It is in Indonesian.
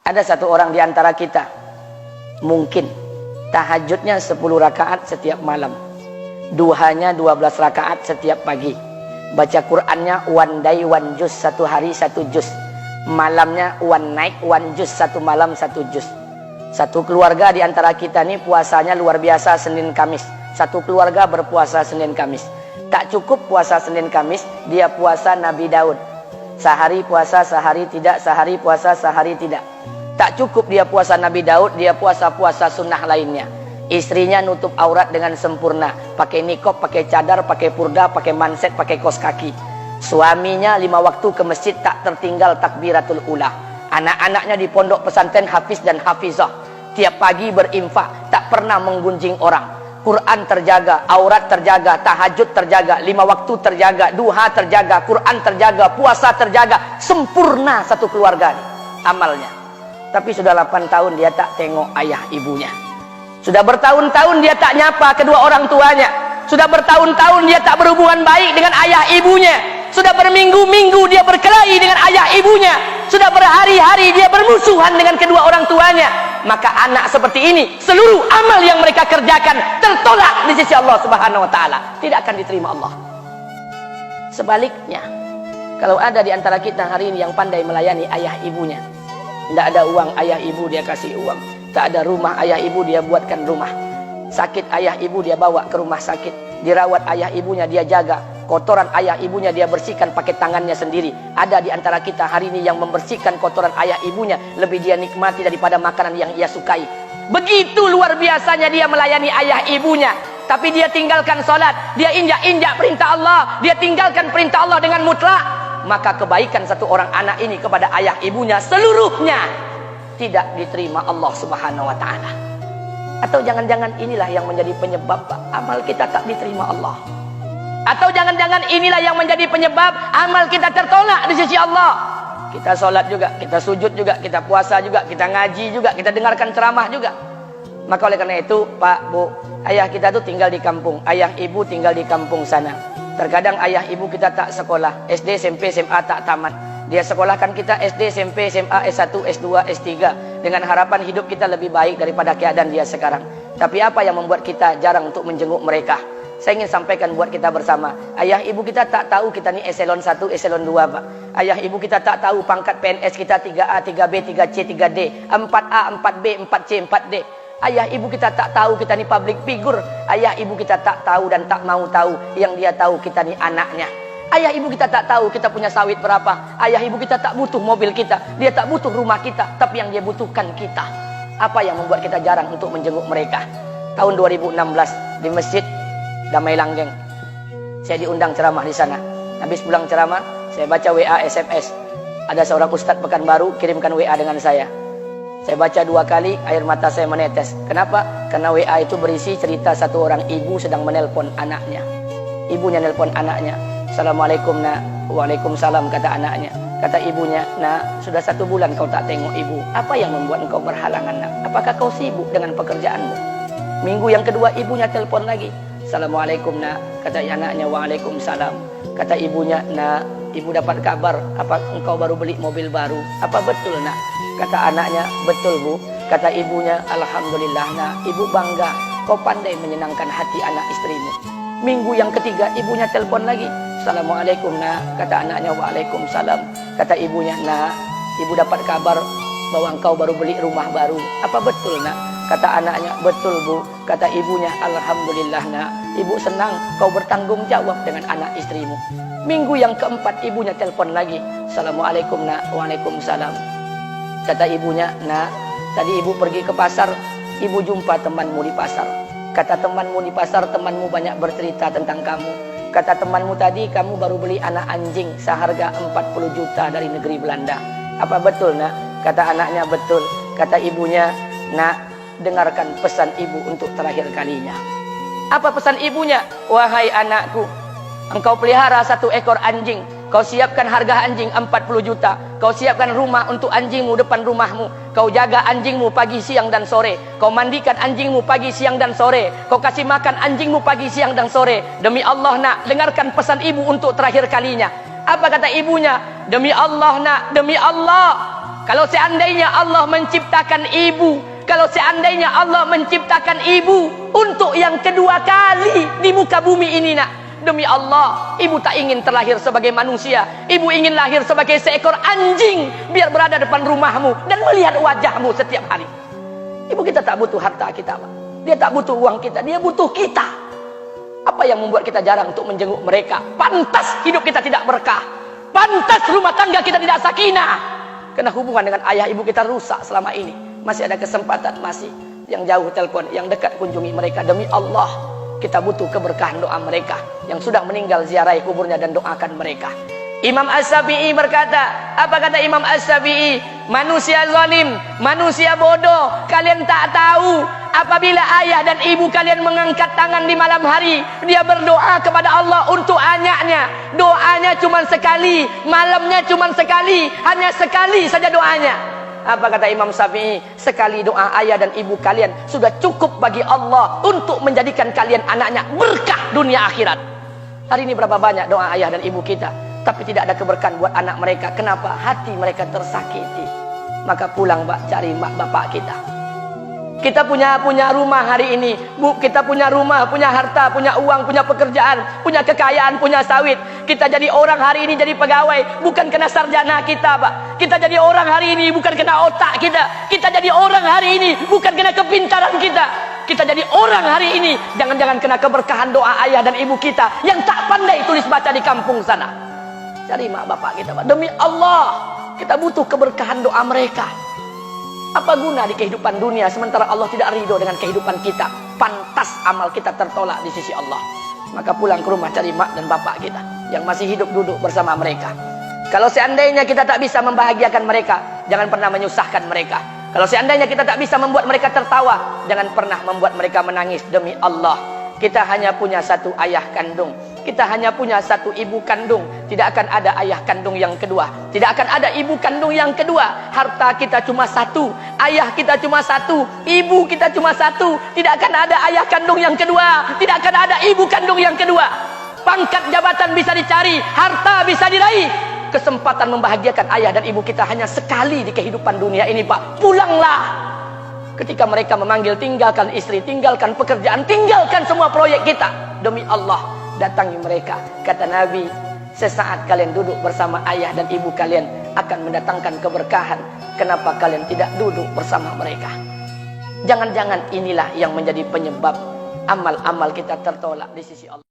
Ada satu orang di antara kita mungkin tahajudnya 10 rakaat setiap malam, duhanya 12 rakaat setiap pagi, baca Qur'annya one day one juz, satu hari satu juz, malamnya one night one juz, satu malam satu juz. Satu keluarga di antara kita nih puasanya luar biasa Senin Kamis. Satu keluarga berpuasa Senin Kamis. Tak cukup puasa Senin Kamis, dia puasa Nabi Daud. Sehari puasa, sehari tidak, sehari puasa, sehari tidak. Tak cukup dia puasa Nabi Daud, dia puasa-puasa sunnah lainnya. Istrinya nutup aurat dengan sempurna, pakai nikob, pakai cadar, pakai purda, pakai manset, pakai kos kaki. Suaminya 5 waktu ke masjid tak tertinggal takbiratul ula. Anak-anaknya di pondok pesantren hafiz dan hafizah. Tiap pagi berinfak, tak pernah menggunjing orang. Quran terjaga, aurat terjaga, tahajud terjaga, 5 waktu terjaga, duha terjaga, Quran terjaga, puasa terjaga. Sempurna satu keluarga nih, amalnya. Tapi sudah 8 tahun dia tak tengok ayah ibunya. Sudah bertahun-tahun dia tak nyapa kedua orang tuanya. Sudah bertahun-tahun dia tak berhubungan baik dengan ayah ibunya. Sudah berminggu-minggu dia berkelahi dengan ayah ibunya. Sudah berhari-hari dia bermusuhan dengan kedua orang tuanya. Maka anak seperti ini, seluruh amal yang mereka kerjakan tertolak di sisi Allah Subhanahu wa taala, tidak akan diterima Allah. Sebaliknya, kalau ada di antara kita hari ini yang pandai melayani ayah ibunya, tidak ada uang ayah ibu dia kasih uang, tak ada rumah ayah ibu dia buatkan rumah, sakit ayah ibu dia bawa ke rumah sakit, dirawat ayah ibunya dia jaga, kotoran ayah ibunya dia bersihkan pakai tangannya sendiri. Ada di antara kita hari ini yang membersihkan kotoran ayah ibunya lebih dia nikmati daripada makanan yang ia sukai. Begitu luar biasanya dia melayani ayah ibunya. Tapi dia tinggalkan sholat, dia injak-injak perintah Allah, dia tinggalkan perintah Allah dengan mutlak. Maka kebaikan satu orang anak ini kepada ayah ibunya seluruhnya tidak diterima Allah Subhanahu wa taala. Atau jangan-jangan inilah yang menjadi penyebab amal kita tak diterima Allah. Atau jangan-jangan inilah yang menjadi penyebab amal kita tertolak di sisi Allah. Kita sholat juga, kita sujud juga, kita puasa juga, kita ngaji juga, kita dengarkan ceramah juga. Maka oleh karena itu, Pak, Bu, ayah kita tuh tinggal di kampung, ayah ibu tinggal di kampung sana. Terkadang ayah ibu kita tak sekolah, SD, SMP, SMA tak tamat. Dia sekolahkan kita SD, SMP, SMA, S1, S2, S3 dengan harapan hidup kita lebih baik daripada keadaan dia sekarang. Tapi apa yang membuat kita jarang untuk menjenguk mereka? Saya ingin sampaikan buat kita bersama. Ayah ibu kita tak tahu kita ni eselon 1, eselon 2, Pak. Ayah ibu kita tak tahu pangkat PNS kita 3A, 3B, 3C, 3D, 4A, 4B, 4C, 4D. Ayah ibu kita tak tahu kita ni public figure. Ayah ibu kita tak tahu dan tak mau tahu. Yang dia tahu kita ni anaknya. Ayah ibu kita tak tahu kita punya sawit berapa. Ayah ibu kita tak butuh mobil kita. Dia tak butuh rumah kita. Tapi yang dia butuhkan kita. Apa yang membuat kita jarang untuk menjenguk mereka? Tahun 2016 di Masjid Damai Langgeng, saya diundang ceramah di sana. Habis pulang ceramah, saya baca WA SMS. Ada seorang ustadz Pekanbaru kirimkan WA dengan saya. Saya baca 2 kali, air mata saya menetes. Kenapa? Karena WA itu berisi cerita satu orang ibu sedang menelpon anaknya. Ibunya nelpon anaknya. Assalamualaikum nak. Waalaikumsalam kata anaknya. Kata ibunya, nak, sudah 1 bulan kau tak tengok ibu. Apa yang membuat engkau berhalangan nak? Apakah kau sibuk dengan pekerjaanmu? Minggu yang kedua ibunya telepon lagi. Assalamualaikum nak. Kata anaknya, waalaikumsalam. Kata ibunya, nak, ibu dapat kabar apa engkau baru beli mobil baru. Apa betul nak? Kata anaknya, betul bu. Kata ibunya, alhamdulillah nak, ibu bangga kau pandai menyenangkan hati anak istrimu. Minggu yang ketiga ibunya telepon lagi. Assalamualaikum nak. Kata anaknya, waalaikumsalam. Kata ibunya, nak, ibu dapat kabar bahwa engkau baru beli rumah baru. Apa betul nak? Kata anaknya, betul bu. Kata ibunya, alhamdulillah nak, ibu senang kau bertanggung jawab dengan anak istrimu. Minggu yang keempat ibunya telepon lagi. Assalamualaikum nak. Waalaikumsalam. Kata ibunya, nak, tadi ibu pergi ke pasar, ibu jumpa temanmu di pasar. Kata temanmu di pasar, temanmu banyak bercerita tentang kamu. Kata temanmu tadi, kamu baru beli anak anjing seharga 40 juta dari negeri Belanda. Apa betul nak? Kata anaknya, betul. Kata ibunya, nak, dengarkan pesan ibu untuk terakhir kalinya. Apa pesan ibunya? Wahai anakku, engkau pelihara 1 ekor anjing. Kau siapkan harga anjing 40 juta. Kau siapkan rumah untuk anjingmu depan rumahmu. Kau jaga anjingmu pagi, siang, dan sore. Kau mandikan anjingmu pagi, siang, dan sore. Kau kasih makan anjingmu pagi, siang, dan sore. Demi Allah nak, dengarkan pesan ibu untuk terakhir kalinya. Apa kata ibunya? Demi Allah nak, demi Allah, Kalau seandainya Allah menciptakan ibu, kalau seandainya Allah menciptakan ibu untuk yang kedua kali di muka bumi ini, nak, demi Allah, ibu tak ingin terlahir sebagai manusia. Ibu ingin lahir sebagai seekor anjing, biar berada depan rumahmu dan melihat wajahmu setiap hari. Ibu kita tak butuh harta kita, Pak. Dia tak butuh uang kita, dia butuh kita. Apa yang membuat kita jarang untuk menjenguk mereka? Pantas hidup kita tidak berkah, pantas rumah tangga kita tidak sakinah, karena hubungan dengan ayah ibu kita rusak selama ini. Masih ada kesempatan, masih yang jauh telepon, yang dekat kunjungi mereka. Demi Allah, kita butuh keberkahan doa mereka. Yang sudah meninggal, ziarahi kuburnya dan doakan mereka. Imam As-Syafi'i berkata, apa kata Imam As-Syafi'i? Manusia zalim, manusia bodoh, kalian tak tahu apabila ayah dan ibu kalian mengangkat tangan di malam hari, dia berdoa kepada Allah untuk anaknya. Doanya cuma sekali, malamnya cuma sekali, hanya sekali saja doanya. Apa kata Imam Syafi'i? Sekali doa ayah dan ibu kalian sudah cukup bagi Allah untuk menjadikan kalian anaknya berkah dunia akhirat. Hari ini berapa banyak doa ayah dan ibu kita, tapi tidak ada keberkahan buat anak mereka. Kenapa? Hati mereka tersakiti. Maka pulang, Pak, cari mak bapak kita. Kita punya rumah hari ini, Bu, kita punya rumah, punya harta, punya uang, punya pekerjaan, punya kekayaan, punya sawit. Kita jadi orang hari ini jadi pegawai bukan kena sarjana kita, Pak. Kita jadi orang hari ini bukan kena otak kita. Kita jadi orang hari ini bukan kena kepintaran kita. Kita jadi orang hari ini jangan-jangan kena keberkahan doa ayah dan ibu kita yang tak pandai tulis baca di kampung sana. Cari mak bapak kita, Pak. Demi Allah, kita butuh keberkahan doa mereka. Apa guna di kehidupan dunia sementara Allah tidak ridho dengan kehidupan kita? Pantas amal kita tertolak di sisi Allah. Maka pulang ke rumah, cari mak dan bapak kita yang masih hidup, duduk bersama mereka. Kalau seandainya kita tak bisa membahagiakan mereka, jangan pernah menyusahkan mereka. Kalau seandainya kita tak bisa membuat mereka tertawa, jangan pernah membuat mereka menangis. Demi Allah, kita hanya punya satu ayah kandung, kita hanya punya satu ibu kandung. Tidak akan ada ayah kandung yang kedua, tidak akan ada ibu kandung yang kedua. Harta kita cuma satu, ayah kita cuma satu, ibu kita cuma satu. Tidak akan ada ayah kandung yang kedua, tidak akan ada ibu kandung yang kedua. Pangkat jabatan bisa dicari, harta bisa diraih, kesempatan membahagiakan ayah dan ibu kita hanya sekali di kehidupan dunia ini, Pak. Pulanglah. Ketika mereka memanggil, tinggalkan istri, tinggalkan pekerjaan, tinggalkan semua proyek kita. Demi Allah, datangi mereka. Kata Nabi, sesaat kalian duduk bersama ayah dan ibu kalian akan mendatangkan keberkahan. Kenapa kalian tidak duduk bersama mereka? Jangan-jangan inilah yang menjadi penyebab amal-amal kita tertolak di sisi Allah.